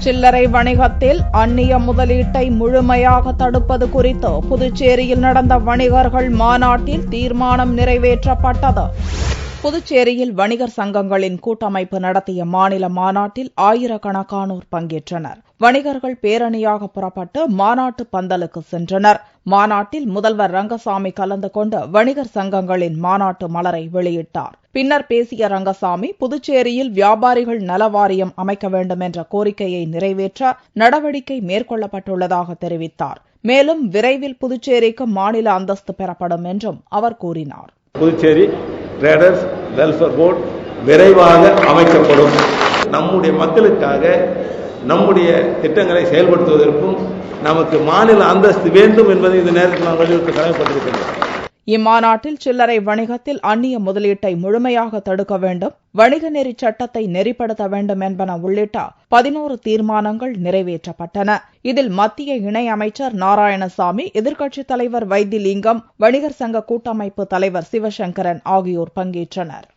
சில்லறை வணிகத்தில் அந்நிய முதலீட்டை முழுமையாக தடுப்பது குறித்து புதுச்சேரியில் நடந்த வணிகர்கள் மாநாட்டில் தீர்மானம் நிறைவேற்றப்பட்டது. புதுச்சேரியில் வணிகர் சங்கங்களின் கூட்டமைப்பு நடத்திய மாநில மாநாட்டில் ஆயிரக்கணக்கானோர் பங்கேற்றனர். வணிகர்கள் பேரணியாக புறப்பட்டு மாநாட்டு பந்தலுக்கு சென்றனர். மாநாட்டில் முதல்வர் ரங்கசாமி கலந்து கொண்டு வணிகர் சங்கங்களின் மாநாட்டு மலரை வெளியிட்டார். பின்னர் பேசிய ரங்கசாமி, புதுச்சேரியில் வியாபாரிகள் நல வாரியம் அமைக்க வேண்டும் என்ற கோரிக்கையை நிறைவேற்ற நடவடிக்கை மேற்கொள்ளப்பட்டுள்ளதாக தெரிவித்தார். மேலும் விரைவில் புதுச்சேரிக்கு மாநில அந்தஸ்து பெறப்படும் என்றும் அவர் கூறினார். புதுச்சேரி ட்ரேடர்ஸ் வெல்ஃபேர் போர்டு விரைவாக அமைக்கப்படும். நம்முடைய மக்களுக்காக நம்முடைய திட்டங்களை செயல்படுத்துவதற்கும் நமக்கு மாநில அந்தஸ்து வேண்டும் என்பதை இந்த நேரத்தில் நான் வலியுறுத்த கடமைப்பட்டிருக்கின்றோம். இம்மாநாட்டில் சில்லறை வணிகத்தில் அந்நிய முதலீட்டை முழுமையாக தடுக்க வேண்டும், வணிக நெறி சட்டத்தை நெறிப்படுத்த வேண்டும் என்பன உள்ளிட்ட 11 தீர்மானங்கள் நிறைவேற்றப்பட்டன. இதில் மத்திய இணை அமைச்சர் நாராயணசாமி, எதிர்க்கட்சித் தலைவர் வைத்திலிங்கம், வணிகர் சங்க கூட்டமைப்பு தலைவர் சிவசங்கரன் ஆகியோர் பங்கேற்றனர்.